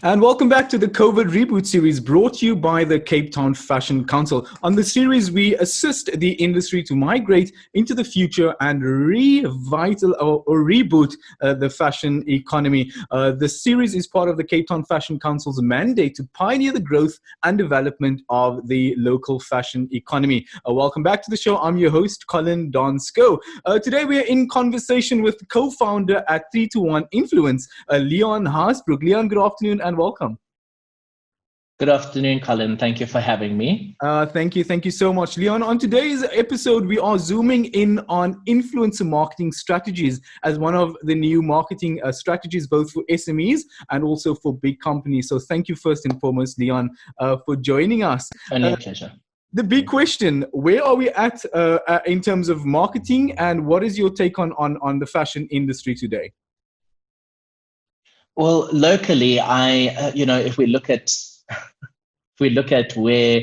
And welcome back to the COVID Reboot series brought to you by the Cape Town Fashion Council. On the series, we assist the industry to migrate into the future and reboot the fashion economy. The series is part of the Cape Town Fashion Council's mandate to pioneer the growth and development of the local fashion economy. Welcome back to the show. I'm your host, Colin Donsko. Today, we are in conversation with co-founder at 3-to-1 Influence, Leon Haasbroek. Leon, good afternoon and welcome. Good afternoon, Colin. Thank you for having me. Thank you so much, Leon. On today's episode, we are zooming in on influencer marketing strategies as one of the new marketing strategies, both for SMEs and also for big companies. So thank you first and foremost, Leon, for joining us. Only a pleasure. The big question, where are we at in terms of marketing, and what is your take on the fashion industry today? Well, locally, if we look at where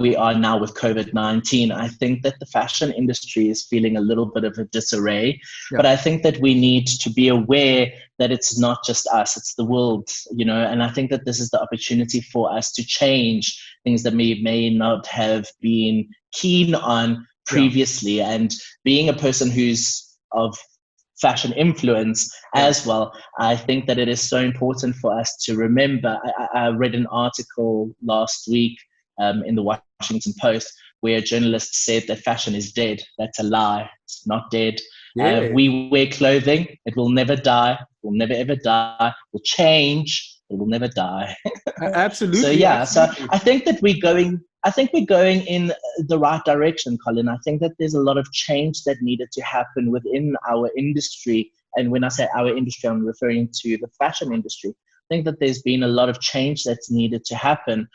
we are now with COVID-19, I think that the fashion industry is feeling a little bit of a disarray. Yeah. But I think that we need to be aware that it's not just us, it's the world, and I think that this is the opportunity for us to change things that we may not have been keen on previously. Yeah. And being a person who's of fashion influence as well, I think that it is so important for us to remember. I read an article last week in the Washington Post where a journalist said that fashion is dead. That's a lie. It's not dead. Yeah. We wear clothing. It will never die. It will never ever die. It will change. It will never die. Absolutely. So yeah, absolutely. So I think that we're going in the right direction, Colin. I think that there's a lot of change that needed to happen within our industry. And when I say our industry, I'm referring to the fashion industry. I think that there's been a lot of change that's needed to happen,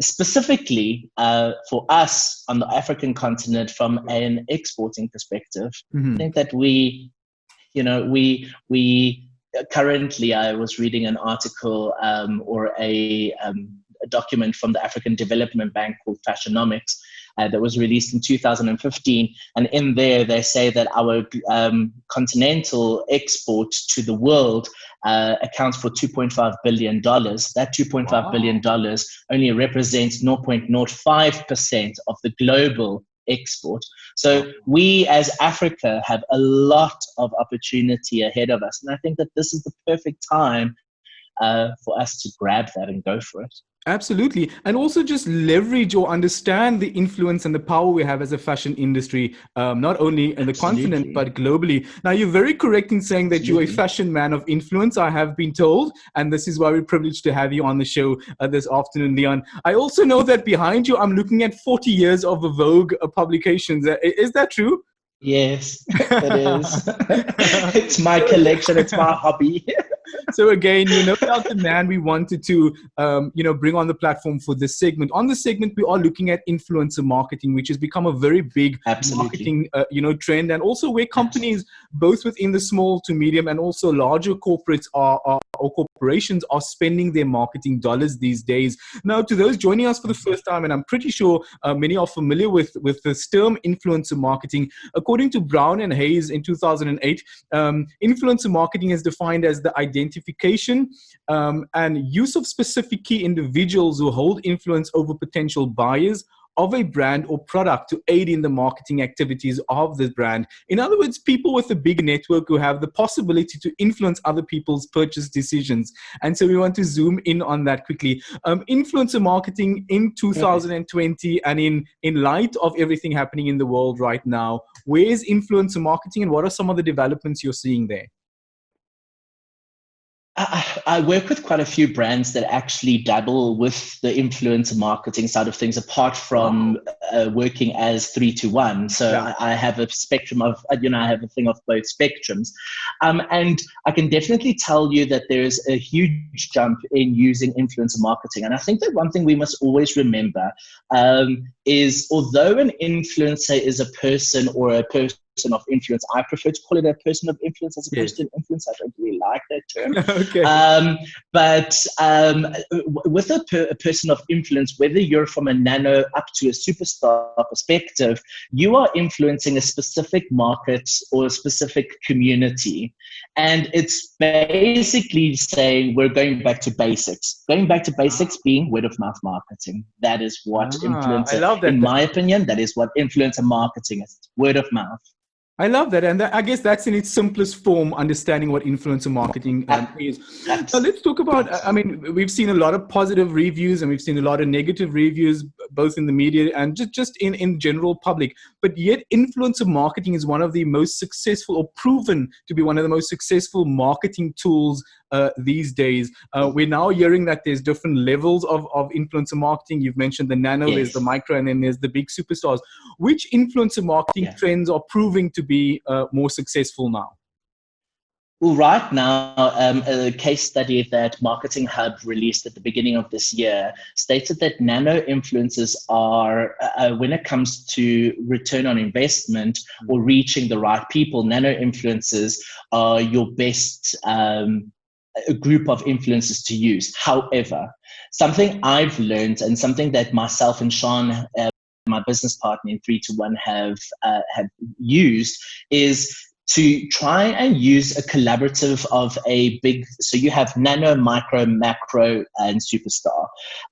specifically for us on the African continent from an exporting perspective. Mm-hmm. I think that we currently, I was reading an article or a document from the African Development Bank called Fashionomics that was released in 2015. And in there, they say that our continental export to the world accounts for $2.5 billion. That $2.5 billion only represents 0.05% of the global export. So we as Africa have a lot of opportunity ahead of us. And I think that this is the perfect time for us to grab that and go for it. Absolutely. And also just leverage or understand the influence and the power we have as a fashion industry, not only in the continent, but globally. Now, you're very correct in saying that you're a fashion man of influence, I have been told. And this is why we're privileged to have you on the show this afternoon, Leon. I also know that behind you, I'm looking at 40 years of Vogue publications. Is that true? Yes, it is. It's my collection. It's my hobby. So again, about the man we wanted to, bring on the platform for this segment. On this segment, we are looking at influencer marketing, which has become a very big marketing, trend, and also where companies, both within the small to medium and also larger corporates or corporations are spending their marketing dollars these days. Now, to those joining us for the first time, and I'm pretty sure many are familiar with this term influencer marketing, according to Brown and Hayes in 2008, influencer marketing is defined as the identification and use of specific key individuals who hold influence over potential buyers of a brand or product to aid in the marketing activities of the brand. In other words, people with a big network who have the possibility to influence other people's purchase decisions. And so we want to zoom in on that quickly. Influencer marketing in 2020 and in light of everything happening in the world right now, where is influencer marketing and what are some of the developments you're seeing there? I work with quite a few brands that actually dabble with the influencer marketing side of things, apart from working as 3-to-1. So I have a spectrum of, I have a thing of both spectrums. And I can definitely tell you that there is a huge jump in using influencer marketing. And I think that one thing we must always remember is although an influencer is a person or a person person of influence. I prefer to call it a person of influence as opposed to an influence. I don't really like that term. Okay. But with a person of influence, whether you're from a nano up to a superstar perspective, you are influencing a specific market or a specific community. And it's basically saying we're going back to basics. Going back to basics being word of mouth marketing. That is what influencer, I love that. in my opinion, that is what influencer marketing is. Word of mouth. I love that. And I guess that's in its simplest form, understanding what influencer marketing is. Now let's talk about, I mean, we've seen a lot of positive reviews and we've seen a lot of negative reviews, both in the media and just in general public. But yet influencer marketing is one of the most successful, or proven to be one of the most successful marketing tools these days. We're now hearing that there's different levels of influencer marketing. You've mentioned the nano, there's the micro, and then there's the big superstars. Which influencer marketing trends are proving to be more successful now? Well, right now, a case study that Marketing Hub released at the beginning of this year stated that nano influencers are, when it comes to return on investment or reaching the right people, nano influencers are your best a group of influencers to use. However, something I've learned and something that myself and Sean, my business partner in 3 to 1 have used is to try and use a collaborative of a big, so you have nano, micro, macro, and superstar.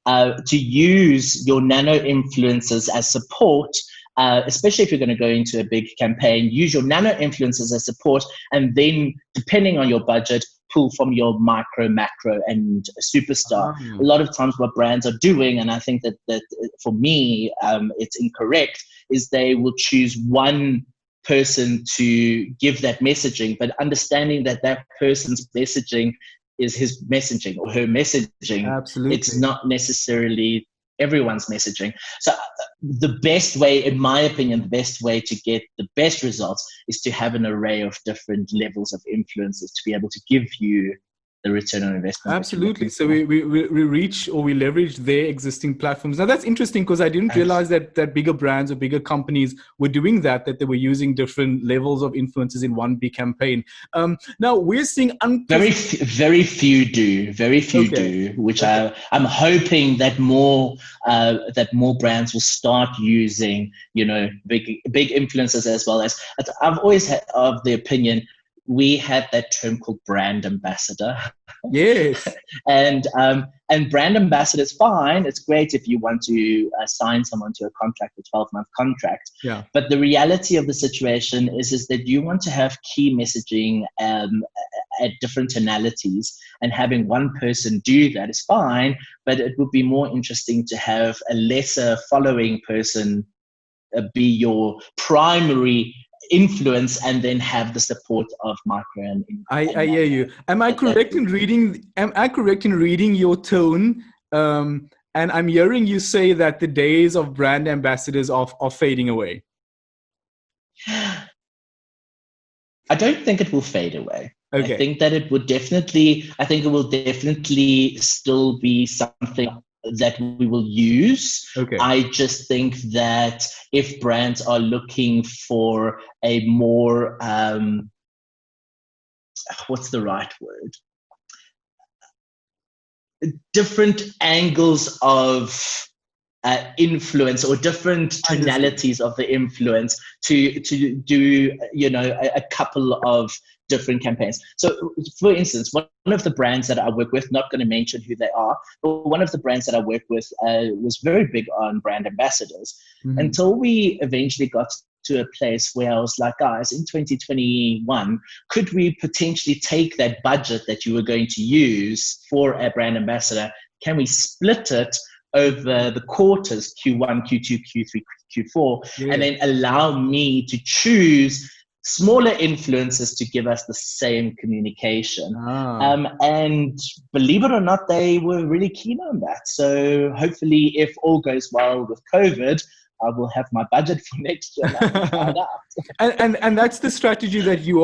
To use your nano influencers as support, especially if you're going to go into a big campaign, use your nano influencers as support, and then depending on your budget, pull from your micro, macro, and superstar. A lot of times what brands are doing, and I think that for me, it's incorrect, is they will choose one person to give that messaging, but understanding that that person's messaging is his messaging or her messaging. Absolutely. It's not necessarily everyone's messaging. So the best way, in my opinion, the best way to get the best results is to have an array of different levels of influences to be able to give you the return on investment. Absolutely. So we reach, or we leverage their existing platforms. Now that's interesting, because I didn't realize that bigger brands or bigger companies were doing that they were using different levels of influences in one big campaign. Now we're seeing very few do, which I'm hoping that more brands will start using, big influencers as well as. I've always had of the opinion, we had that term called brand ambassador. Yes. And brand ambassador is fine. It's great if you want to assign someone to a contract, a 12-month contract. Yeah. But the reality of the situation is that you want to have key messaging at different tonalities, and having one person do that is fine, but it would be more interesting to have a lesser following person be your primary influence, and then have the support of micro and I hear you. Am I correct in reading your tone? And I'm hearing you say that the days of brand ambassadors are fading away. I don't think it will fade away. Okay. I think that it will definitely still be something that we will use. Okay. I just think that if brands are looking for a more, what's the right word? Different angles of influence, or different tonalities of the influence to do, a couple of different campaigns. So for instance, one of the brands that I work with, not going to mention who they are, but one of the brands that I work with was very big on brand ambassadors, until we eventually got to a place where I was like, guys, in 2021, could we potentially take that budget that you were going to use for a brand ambassador? Can we split it over the quarters, Q1, Q2, Q3, Q4, and then allow me to choose smaller influencers to give us the same communication? And believe it or not, they were really keen on that. So hopefully, if all goes well with COVID, I will have my budget for next year tied up. And that's the strategy that you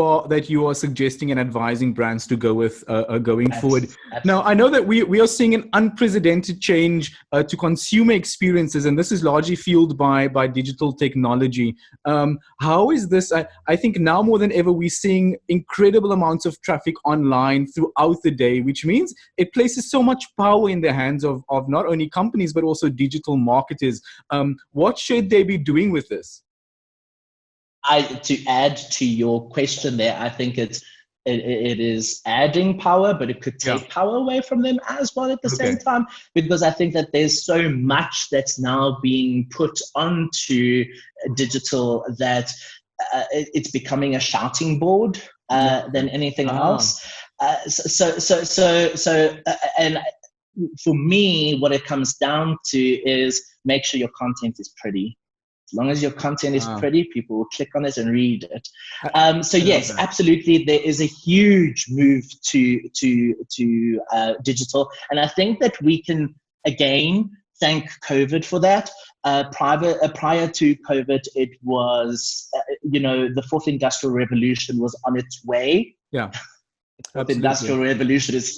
are suggesting and advising brands to go with going forward. Absolutely. Now, I know that we are seeing an unprecedented change to consumer experiences, and this is largely fueled by digital technology. How is this? I think now more than ever, we're seeing incredible amounts of traffic online throughout the day, which means it places so much power in the hands of not only companies, but also digital marketers. What should they be doing with this? To add to your question there, I think it is adding power, but it could take power away from them as well at the same time, because I think that there's so much that's now being put onto digital that it's becoming a shouting board than anything else. And for me, what it comes down to is make sure your content is pretty. As long as your content is pretty, people will click on it and read it. So yes, absolutely, there is a huge move to digital, and I think that we can again thank COVID for that. Prior to COVID, it was the fourth industrial revolution was on its way. Yeah. The industrial revolution is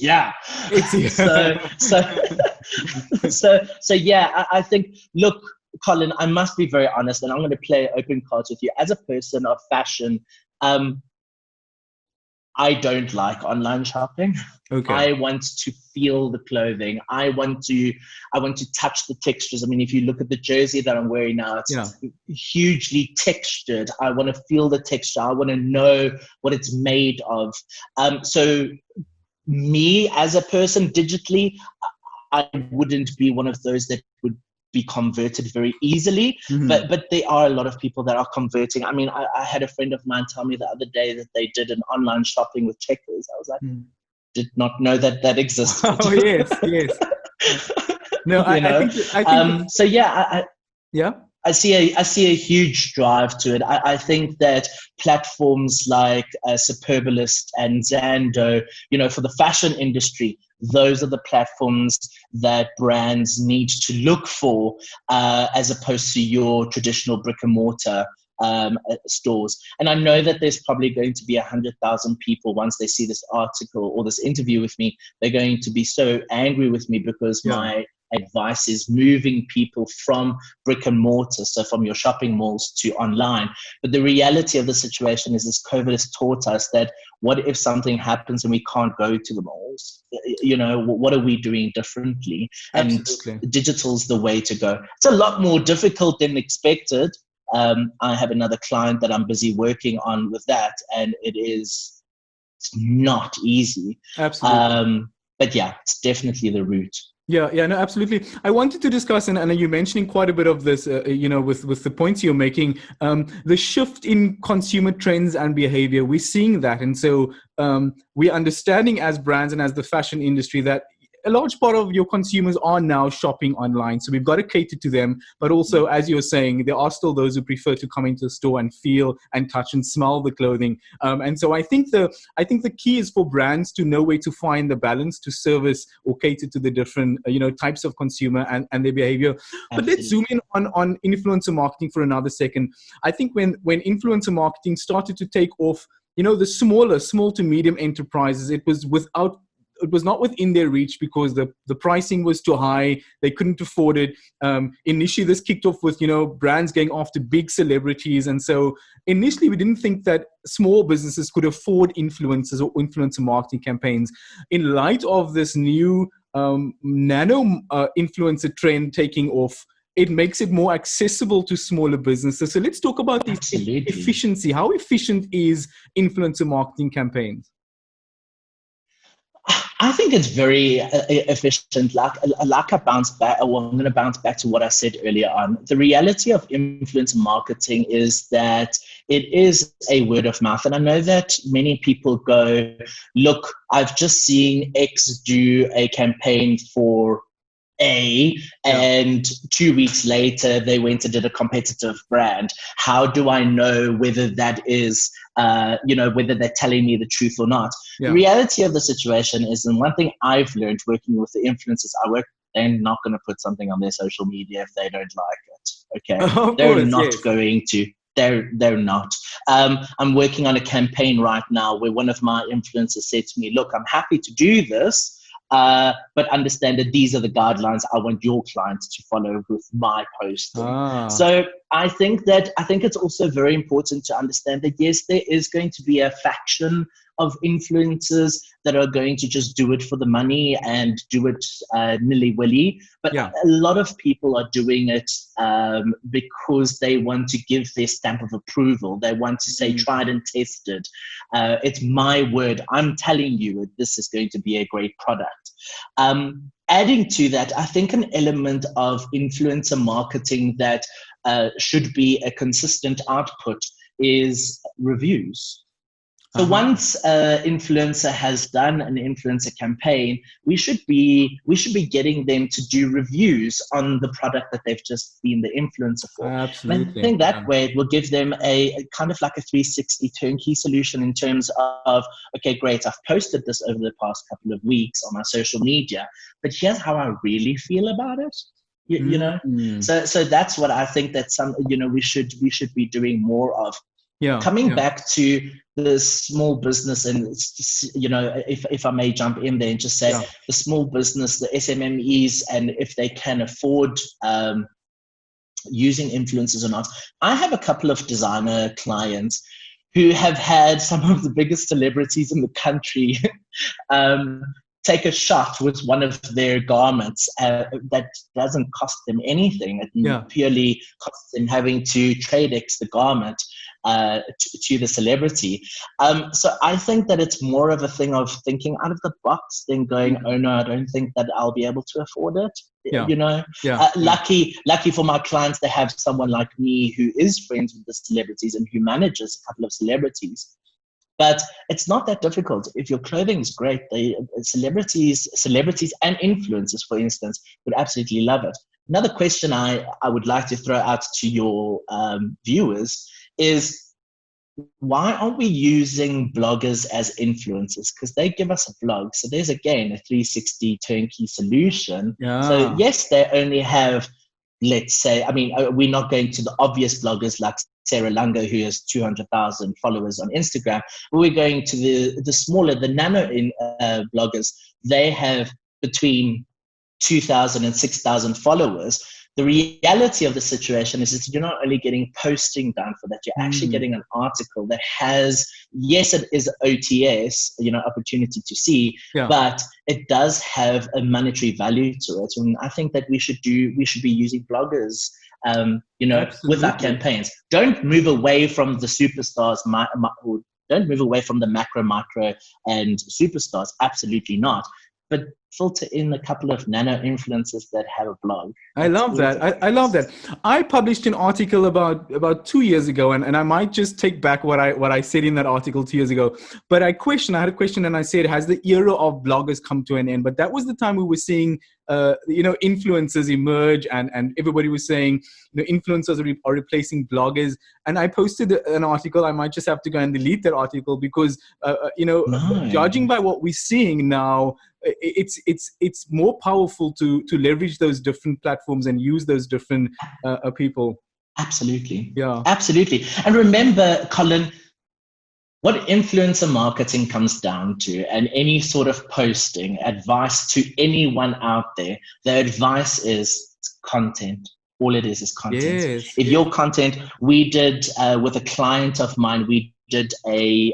so yeah, I think, look, Colin, I must be very honest, and I'm going to play open cards with you. As a person of fashion, I don't like online shopping. I want to feel the clothing. I want to touch the textures. I mean, if you look at the jersey that I'm wearing now, it's hugely textured. I want to feel the texture. I want to know what it's made of. So me as a person digitally, I wouldn't be one of those that would be converted very easily, but there are a lot of people that are converting. I mean, I had a friend of mine tell me the other day that they did an online shopping with checkers. I was like, did not know that existed. Oh yes. No, I think so yeah, I see a huge drive to it. I think that platforms like Superbalist and Zando, for the fashion industry, those are the platforms that brands need to look for, as opposed to your traditional brick and mortar stores. And I know that there's probably going to be 100,000 people once they see this article or this interview with me. They're going to be so angry with me because my advice is moving people from brick and mortar, so from your shopping malls, to online. But the reality of the situation is this COVID has taught us that what if something happens and we can't go to the malls? What are we doing differently? Absolutely. And digital's the way to go. It's a lot more difficult than expected. I have another client that I'm busy working on with that, and it's not easy. Absolutely. But yeah, it's definitely the route. Yeah, no, absolutely. I wanted to discuss, and you're mentioning quite a bit of this, with the points you're making, the shift in consumer trends and behavior. We're seeing that. And so we're understanding as brands and as the fashion industry that a large part of your consumers are now shopping online. So we've got to cater to them. But also, as you're saying, there are still those who prefer to come into the store and feel and touch and smell the clothing. And so I think the key is for brands to know where to find the balance to service or cater to the different types of consumer and their behavior. But let's zoom in on influencer marketing for another second. I think when influencer marketing started to take off, the small to medium enterprises, it was not within their reach because the pricing was too high. They couldn't afford it. Initially, this kicked off with, brands going after big celebrities. And so initially, we didn't think that small businesses could afford influencers or influencer marketing campaigns. In light of this new nano influencer trend taking off, it makes it more accessible to smaller businesses. So let's talk about the efficiency. How efficient is influencer marketing campaigns? I think it's very efficient. Like I bounce back, I'm going to bounce back to what I said earlier on. The reality of influencer marketing is that it is a word of mouth. And I know that many people go, look, I've just seen X do a campaign for A, and 2 weeks later they went and did a competitive brand. How do I know whether that is, whether they're telling me the truth or not? The reality of the situation is, and one thing I've learned working with the influencers I work, they're not going to put something on their social media if they don't like it. Okay, they're not going to. they're not. I'm working on a campaign right now where one of my influencers said to me, look, I'm happy to do this, but understand that these are the guidelines I want your clients to follow with my posting. So I think it's also very important to understand that, yes, there is going to be a faction of influencers that are going to just do it for the money and do it nilly-willy. But a lot of people are doing it because they want to give their stamp of approval. They want to say, tried and tested. It's my word. I'm telling you this is going to be a great product. Adding to that, I think an element of influencer marketing that should be a consistent output is reviews. So once an influencer has done an influencer campaign, we should be getting them to do reviews on the product that they've just been the influencer for. Absolutely. And I think that way it will give them a kind of like a 360 turnkey solution in terms of, okay, great, I've posted this over the past couple of weeks on my social media, but here's how I really feel about it. You know, so that's what I think that we should be doing more of. Coming back to the small business, and if I may jump in there and just say the small business, the SMMEs, and if they can afford using influencers or not. I have a couple of designer clients who have had some of the biggest celebrities in the country take a shot with one of their garments that doesn't cost them anything. It purely costs them having to TradeX the garment to the celebrity. So I think that it's more of a thing of thinking out of the box than going, oh no, I don't think that I'll be able to afford it. Lucky for my clients, they have someone like me who is friends with the celebrities and who manages a couple of celebrities. But it's not that difficult. If your clothing is great, celebrities and influencers, for instance, would absolutely love it. Another question I would like to throw out to your viewers is, why aren't we using bloggers as influencers? Because they give us a blog. So there's, again, a 360 turnkey solution. So yes, they only have, let's say, we're not going to the obvious bloggers like Sarah Lunga, who has 200,000 followers on Instagram. But we're going to the smaller, the nano bloggers. They have between 2,000 and 6,000 followers. The reality of the situation is that you're not only getting posting done for that, you're actually getting an article that has, yes, it is OTS, opportunity to see, but it does have a monetary value to it. And I think that we should be using bloggers, with our campaigns. Don't move away from the superstars, don't move away from the macro, micro, and superstars. Absolutely not. But filter in a couple of nano influencers that have a blog. I love that. I love that. I published an article about 2 years ago, and I might just take back what I said in that article 2 years ago. But I had a question, and I said, has the era of bloggers come to an end? But that was the time we were seeing influencers emerge, and everybody was saying, influencers are replacing bloggers. And I posted an article. I might just have to go and delete that article because, judging by what we're seeing now, it's more powerful to leverage those different platforms and use those different people. Absolutely. Yeah. Absolutely. And remember, Colin, what influencer marketing comes down to, and any sort of posting advice to anyone out there, the advice is content. All it is content. Yes, if your content, we did with a client of mine, we did a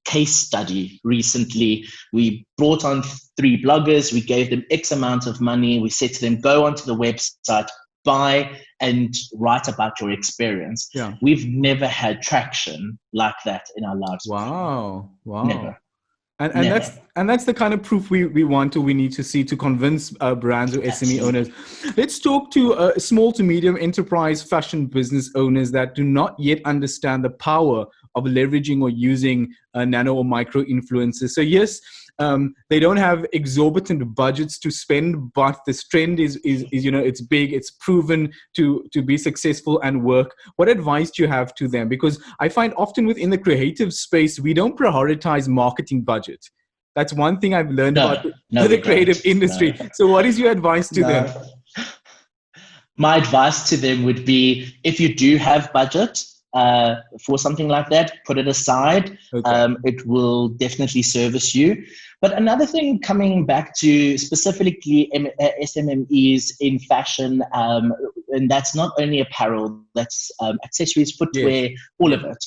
case study recently. We brought on 3 bloggers. We gave them X amount of money. We said to them, go onto the website, buy and write about your experience. Yeah. We've never had traction like that in our lives. Wow. Never. And that's the kind of proof we need to see to convince brands or SME owners. Let's talk to small to medium enterprise fashion business owners that do not yet understand the power of leveraging or using nano or micro influencers. So yes, they don't have exorbitant budgets to spend, but this trend is it's big, it's proven to be successful and work. What advice do you have to them? Because I find often within the creative space, we don't prioritize marketing budget. That's one thing I've learned about the creative industry. No. So what is your advice to them? My advice to them would be, if you do have budget for something like that, put it aside. Okay. It will definitely service you. But another thing, coming back to specifically SMMEs in fashion, and that's not only apparel, that's accessories, footwear, all of it.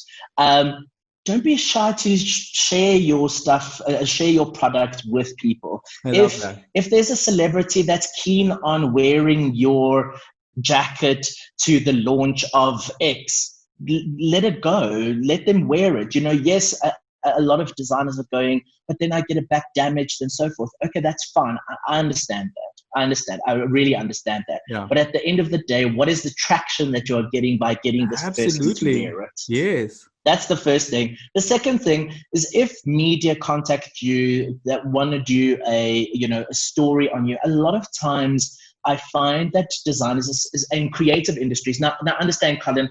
Don't be shy to share your stuff, share your product with people. If there's a celebrity that's keen on wearing your jacket to the launch of X, let it go. Let them wear it. Yes, a lot of designers are going, but then I get it back damaged and so forth. Okay, that's fine. I understand that. I really understand that. Yeah. But at the end of the day, what is the traction that you're getting by getting this person to wear it? Yes. That's the first thing. The second thing is, if media contact you that want to do a story on you, a lot of times I find that designers in creative industries, now understand, Colin,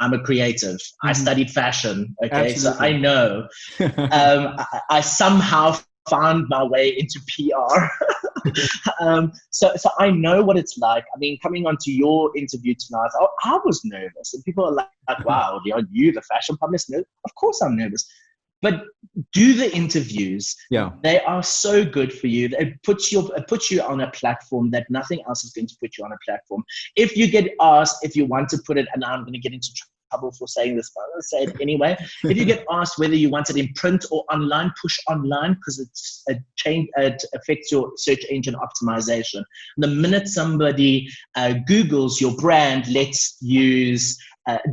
I'm a creative. I studied fashion. Okay. Absolutely. So I know, I somehow found my way into PR. So I know what it's like. I mean, coming onto your interview tonight, I was nervous, and people are like, wow, are you the fashion publicist? No, of course I'm nervous. But do the interviews. Yeah. They are so good for you. It puts you on a platform that nothing else is going to put you on a platform. If you get asked if you want to put it, and I'm going to get into trouble for saying this, but I'm going to say it anyway. If you get asked whether you want it in print or online, push online, because it affects your search engine optimization. The minute somebody Googles your brand, let's use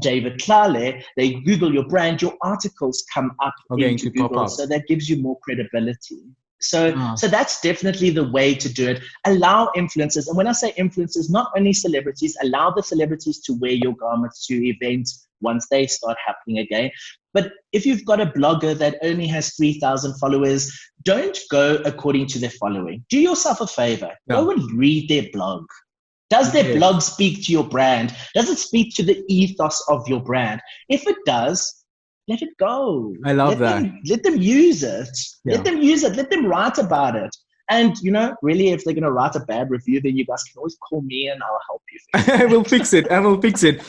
David Klale, they Google your brand, your articles come up into Google, so that gives you more credibility. So that's definitely the way to do it. Allow influencers, and when I say influencers, not only celebrities, allow the celebrities to wear your garments to events once they start happening again. But if you've got a blogger that only has 3,000 followers, don't go according to their following. Do yourself a favor. Go and read their blog. Does their blog speak to your brand? Does it speak to the ethos of your brand? If it does, let it go. I love that. Let them use it. Let them use it. Let them write about it. And, really, if they're going to write a bad review, then you guys can always call me and I'll help you fix it. I will fix it.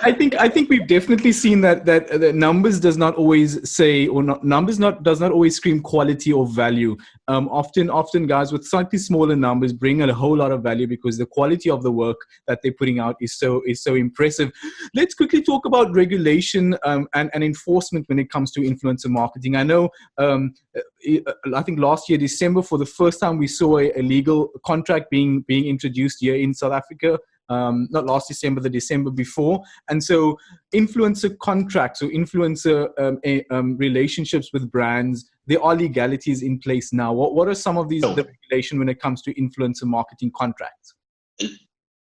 I think we've definitely seen that the numbers does not always say, or does not always scream quality or value. Often guys with slightly smaller numbers bring a whole lot of value because the quality of the work that they're putting out is so impressive. Let's quickly talk about regulation and enforcement when it comes to influencer marketing. I know I think last year December, for the first time, we saw a legal contract being introduced here in South Africa. Not last December, the December before. And so influencer contracts or influencer relationships with brands, there are legalities in place now. What are some of the regulation when it comes to influencer marketing contracts?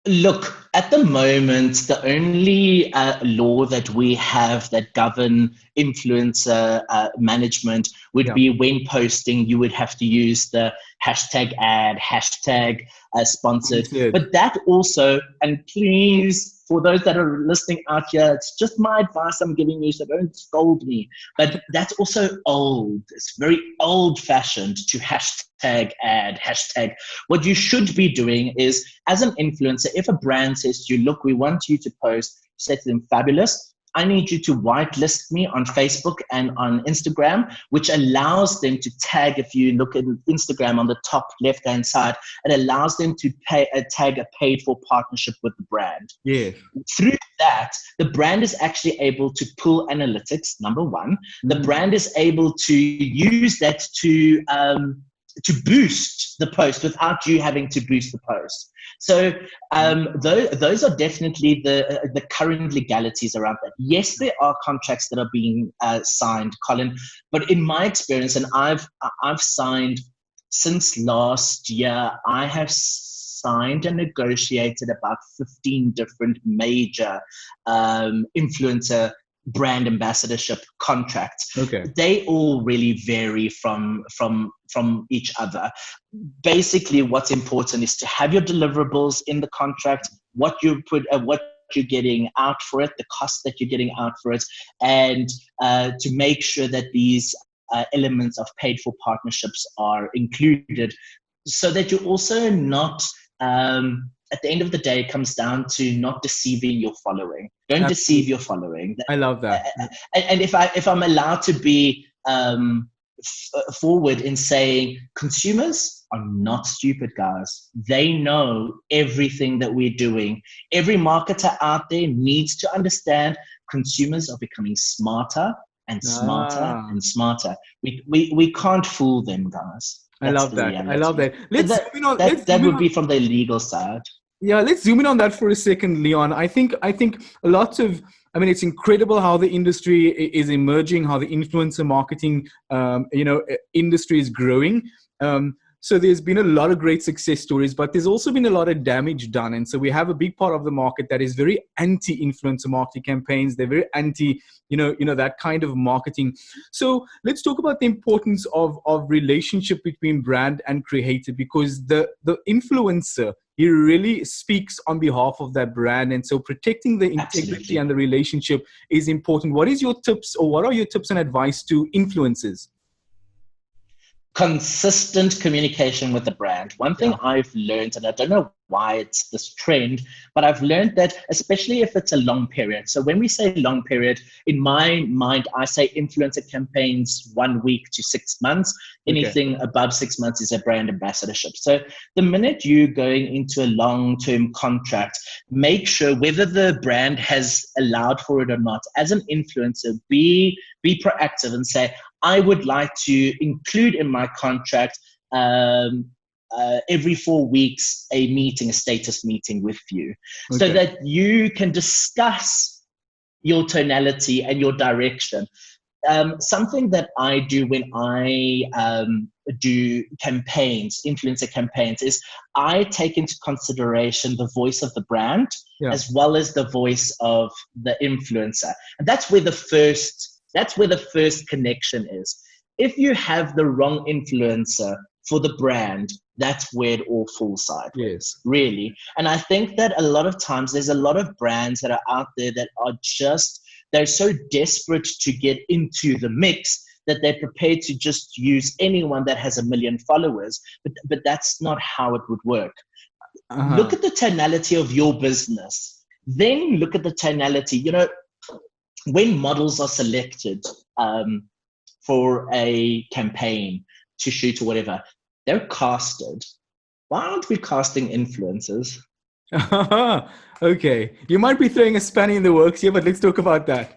Look, at the moment, the only law that we have that govern influencer management would be when posting, you would have to use the hashtag ad, hashtag sponsored. But that also, and please, for those that are listening out here, it's just my advice I'm giving you, so don't scold me. But that's also old. It's very old-fashioned to hashtag ad, hashtag. What you should be doing is, as an influencer, if a brand says to you, look, we want you to post, say to them, fabulous, I need you to whitelist me on Facebook and on Instagram, which allows them to tag, if you look at Instagram on the top left-hand side, it allows them to tag a paid-for partnership with the brand. Yeah. Through that, the brand is actually able to pull analytics, number one. The brand is able to use that to boost the post without you having to boost the post. So those are definitely the current legalities around that. Yes, there are contracts that are being signed, Colin, but in my experience, and I've signed since last year, I have signed and negotiated about 15 different major influencer brand ambassadorship contracts. Okay. They all really vary from each other. Basically, what's important is to have your deliverables in the contract, what you put, what you're getting out for it, the cost that you're getting out for it, and to make sure that these elements of paid for partnerships are included, so that you're also not at the end of the day, it comes down to not deceiving your following. Don't Absolutely. deceive your following. I love that. And if I'm allowed to be forward in saying, consumers are not stupid, guys. They know everything that we're doing. Every marketer out there needs to understand consumers are becoming smarter and smarter and smarter. We can't fool them, guys. I love that. Reality. I love that. That would be from the legal side. Yeah, let's zoom in on that for a second, Leon. I think lots of, I mean, it's incredible how the industry is emerging, how the influencer marketing, industry is growing. So there's been a lot of great success stories, but there's also been a lot of damage done. And so we have a big part of the market that is very anti-influencer marketing campaigns. They're very anti, that kind of marketing. So let's talk about the importance of relationship between brand and creator, because the influencer, he really speaks on behalf of that brand. And so protecting the integrity and the relationship is important. What are your tips and advice to influencers? Consistent communication with the brand. One thing I've learned, and I don't know why it's this trend, but I've learned that especially if it's a long period. So when we say long period, in my mind, I say influencer campaigns 1 week to 6 months. Anything above 6 months is a brand ambassadorship. So the minute you're going into a long-term contract, make sure whether the brand has allowed for it or not. As an influencer, be proactive and say, I would like to include in my contract every 4 weeks a status meeting with you, so that you can discuss your tonality and your direction. Something that I do when I do campaigns, influencer campaigns, is I take into consideration the voice of the brand as well as the voice of the influencer. And that's where the first connection is. If you have the wrong influencer for the brand, that's where it all falls sideways, really. And I think that a lot of times there's a lot of brands that are out there that are they're so desperate to get into the mix that they're prepared to just use anyone that has 1 million followers. But that's not how it would work. Look at the tonality of your business. Then look at the tonality. When models are selected for a campaign to shoot or whatever, they're casted. Why aren't we casting influencers? Okay. You might be throwing a spanner in the works here, but let's talk about that.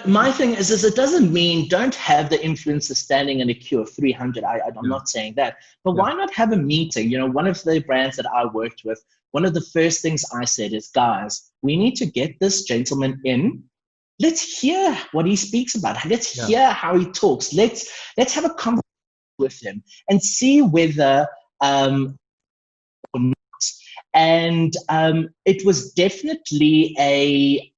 My thing is it doesn't mean don't have the influencer standing in a queue of 300. I'm not saying that. But why not have a meeting? One of the brands that I worked with, one of the first things I said is, guys, we need to get this gentleman in. Let's hear what he speaks about. Let's hear how he talks. Let's have a conversation with him and see whether or not. And it was definitely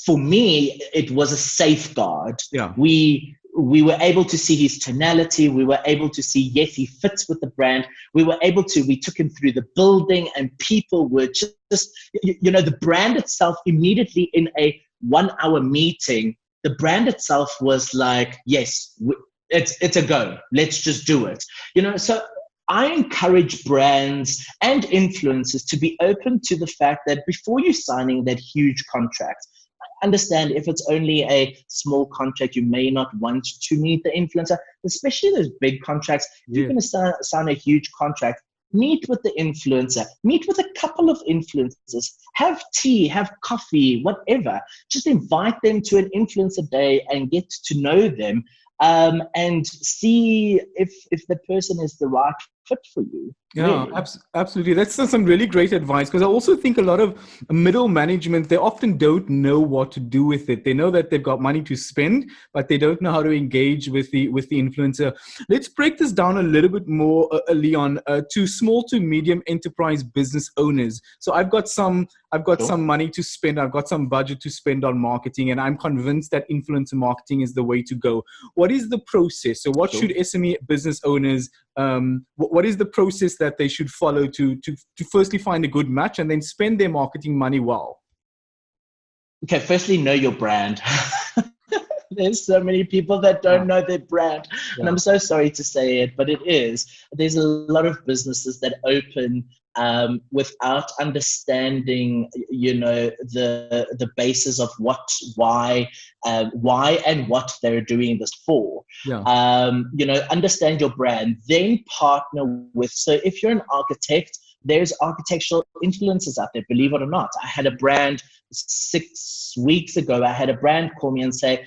for me, it was a safeguard. We were able to see his tonality. We were able to see, yes, he fits with the brand. We took him through the building, and people were just the brand itself immediately in a 1 hour meeting, the brand itself was like, yes, it's a go. Let's just do it. So I encourage brands and influencers to be open to the fact that before you're signing that huge contract, understand if it's only a small contract, you may not want to meet the influencer, especially those big contracts. If you're going to sign a huge contract, meet with the influencer, meet with a couple of influencers, have tea, have coffee, whatever. Just invite them to an influencer day and get to know them, and see if the person is the right fit for you. Yeah, really. Absolutely. That's some really great advice, because I also think a lot of middle management, they often don't know what to do with it. They know that they've got money to spend, but they don't know how to engage with the influencer. Let's break this down a little bit more, Leon, to small to medium enterprise business owners. So I've got some money to spend. I've got some budget to spend on marketing, and I'm convinced that influencer marketing is the way to go. What is the process? So what should SME business owners, what is the process that they should follow to firstly find a good match and then spend their marketing money well? Okay, firstly, know your brand. There's so many people that don't know their brand. And I'm so sorry to say it, but it is. There's a lot of businesses that open without understanding, the basis of why and what they're doing this for. Understand your brand, then partner with. So if you're an architect, there's architectural influencers out there, believe it or not. I had a brand 6 weeks ago, I had a brand call me and say,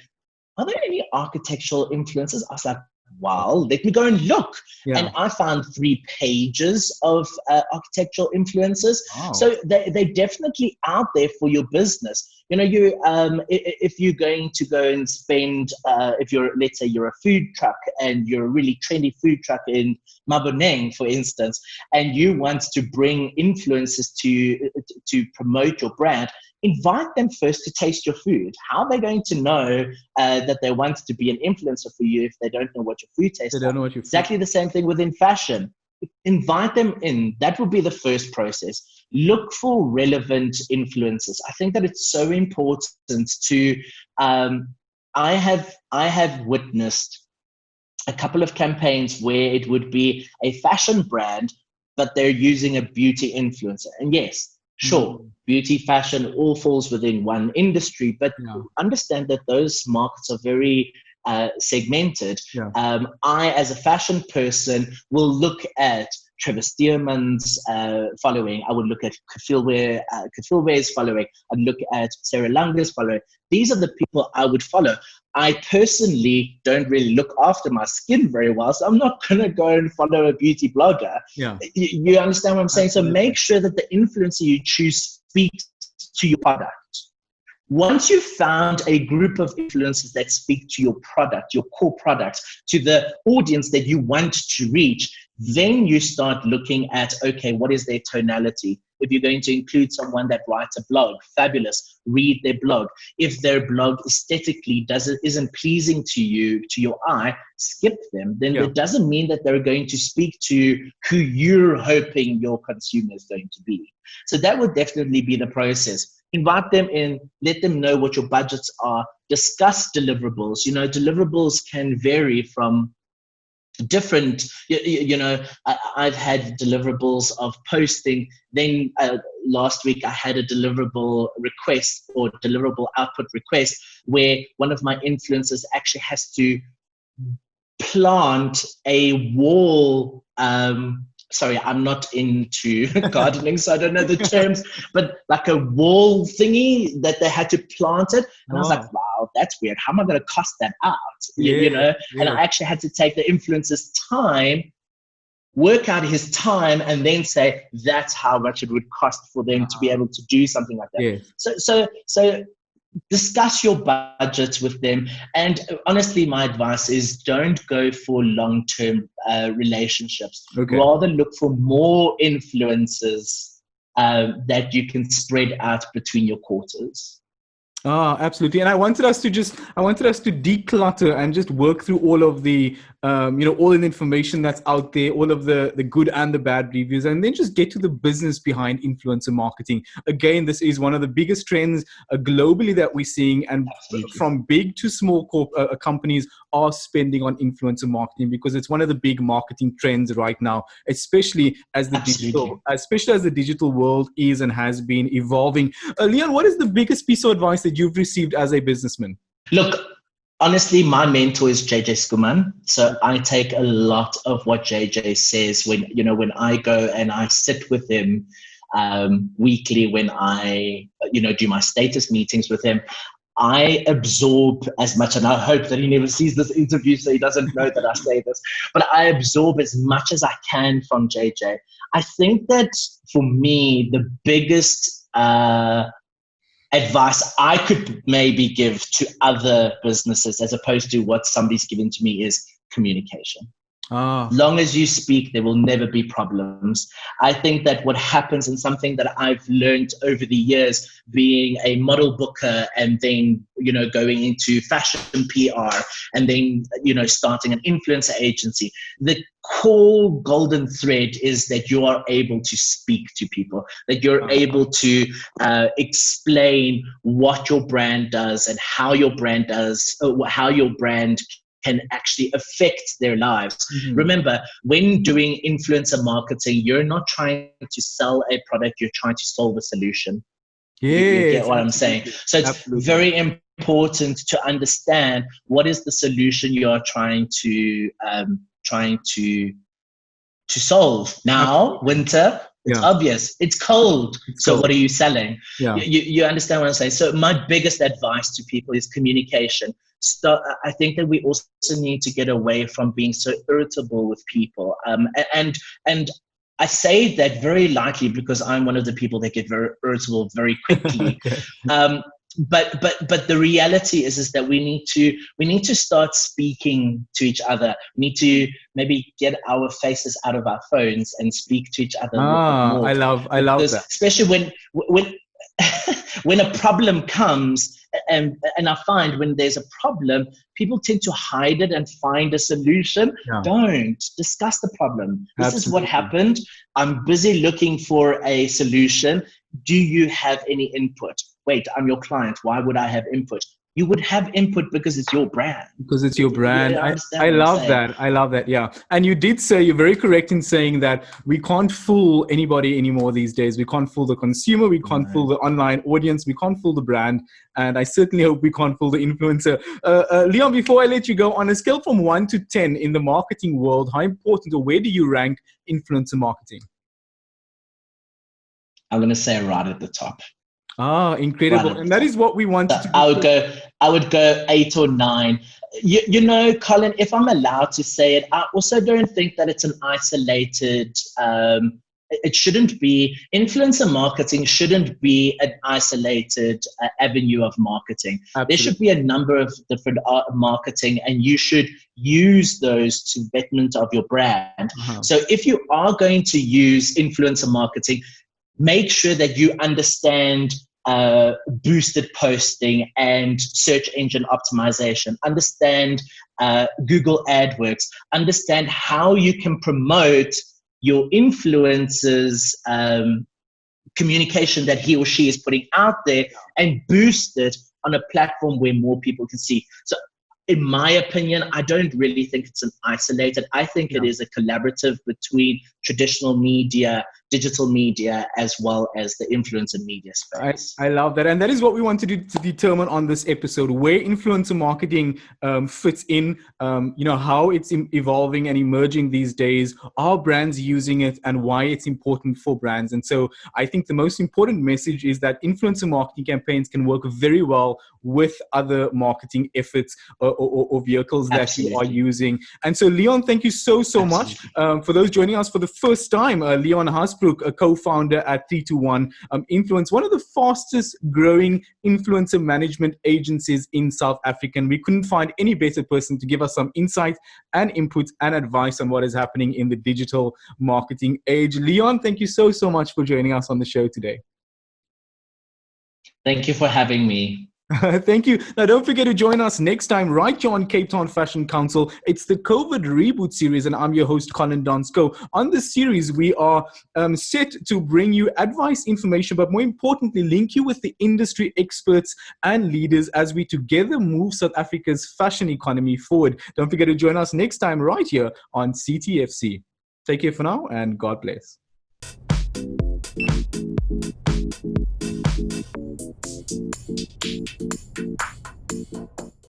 are there any architectural influencers? I was like, well, let me go and look. And I found 3 pages of architectural influencers. So they're definitely out there for your business. If you're going to go and spend, let's say you're a food truck and you're a really trendy food truck in Maboneng, for instance, and you want to bring influencers to promote your brand, invite them first to taste your food. How are they going to know that they want to be an influencer for you if they don't know what your food tastes like? They don't know what your food. Exactly the same thing within fashion. Invite them in. That would be the first process. Look for relevant influencers. I think that it's so important to. I have witnessed a couple of campaigns where it would be a fashion brand, but they're using a beauty influencer. And yes, sure, beauty, fashion, all falls within one industry, but understand that those markets are very segmented. I, as a fashion person, will look at Trevor Stearman's following. I would look at Kafilwe's following. I'd look at Sarah Lange's following. These are the people I would follow. I personally don't really look after my skin very well, so I'm not going to go and follow a beauty blogger. You understand what I'm saying? Absolutely. So make sure that the influencer you choose speaks to your product. Once you've found a group of influencers that speak to your product, your core product, to the audience that you want to reach, then you start looking at, okay, what is their tonality? If you're going to include someone that writes a blog, fabulous, read their blog. If their blog aesthetically isn't pleasing to you, to your eye, skip them. Then it doesn't mean that they're going to speak to who you're hoping your consumer is going to be. So that would definitely be the process. Invite them in, let them know what your budgets are, discuss deliverables. Deliverables can vary from different, I've had deliverables of posting. Then last week I had a deliverable request or deliverable output request where one of my influencers actually has to plant a wall. Sorry, I'm not into gardening, so I don't know the terms, but like a wall thingy that they had to plant it. And I was like, wow, that's weird. How am I going to cost that out? And I actually had to take the influencer's time, work out his time, and then say, that's how much it would cost for them to be able to do something like that. So discuss your budgets with them. And honestly, my advice is don't go for long-term relationships. Rather look for more influencers that you can spread out between your quarters. Absolutely. And I wanted us to declutter and just work through all of the, all the information that's out there, all of the good and the bad reviews, and then just get to the business behind influencer marketing. Again, this is one of the biggest trends globally that we're seeing, and from big to small companies are spending on influencer marketing because it's one of the big marketing trends right now, especially as the digital world is and has been evolving. Leon, what is the biggest piece of advice that you've received as a businessman? Look, honestly, my mentor is JJ Skuman. So I take a lot of what JJ says when I go and I sit with him weekly, when I, do my status meetings with him. I absorb as much, and I hope that he never sees this interview so he doesn't know that I say this, but I absorb as much as I can from JJ. I think that for me, the biggest advice I could maybe give to other businesses as opposed to what somebody's given to me is communication. Ah. Long as you speak, there will never be problems. I think that what happens, and something that I've learned over the years, being a model booker and then, going into fashion PR and then, starting an influencer agency, the core golden thread is that you are able to speak to people, that you're able to explain what your brand does and how your brand can actually affect their lives. Mm-hmm. Remember, when doing influencer marketing, you're not trying to sell a product, you're trying to solve a solution. Yes, you get what I'm saying? So it's very important to understand what is the solution you are trying to solve. Now, winter, it's obvious. It's cold. So what are you selling? Yeah. You understand what I'm saying? So my biggest advice to people is communication. I think that we also need to get away from being so irritable with people. And I say that very lightly because I'm one of the people that get very irritable very quickly. Okay. But the reality is that we need to start speaking to each other. We need to maybe get our faces out of our phones and speak to each other more. I love that. Especially when a problem comes, and I find when there's a problem, people tend to hide it and find a solution. Yeah. Don't discuss the problem. This is what happened. I'm busy looking for a solution. Do you have any input? Wait, I'm your client. Why would I have input? You would have input because it's your brand. Because it's your brand. I love that. I love that. Yeah. And you did say, you're very correct in saying that we can't fool anybody anymore these days. We can't fool the consumer. We can't fool the online audience. We can't fool the brand. And I certainly hope we can't fool the influencer. Leon, before I let you go, on a scale from 1 to 10 in the marketing world, how important or where do you rank influencer marketing? I'm going to say right at the top. Ah, incredible. And that is what we wanted to do. I would go 8 or 9. You know, Colin, if I'm allowed to say it, I also don't think that it's an isolated, it shouldn't be, influencer marketing shouldn't be an isolated avenue of marketing. Absolutely. There should be a number of different marketing, and you should use those to betterment of your brand. So if you are going to use influencer marketing, make sure that you understand boosted posting and search engine optimization, understand Google AdWords, understand how you can promote your influencer's communication that he or she is putting out there and boost it on a platform where more people can see. So in my opinion, I don't really think it's an isolated. I think it is a collaborative between traditional media, digital media, as well as the influencer media space. I love that. And that is what we want to do to determine on this episode, where influencer marketing fits in, how it's evolving and emerging these days, are brands using it, and why it's important for brands. And so I think the most important message is that influencer marketing campaigns can work very well with other marketing efforts or vehicles that you are using. And so, Leon, thank you so much. For those joining us for the first time, Leon Haasbroek, a co-founder at 321 Influence, one of the fastest growing influencer management agencies in South Africa. And we couldn't find any better person to give us some insight and input and advice on what is happening in the digital marketing age. Leon, thank you so much for joining us on the show today. Thank you for having me. Thank you. Now, don't forget to join us next time right here on Cape Town Fashion Council. It's the COVID Reboot series, and I'm your host, Colin Donsko. On this series, we are set to bring you advice, information, but more importantly, link you with the industry experts and leaders as we together move South Africa's fashion economy forward. Don't forget to join us next time right here on CTFC. Take care for now, and God bless.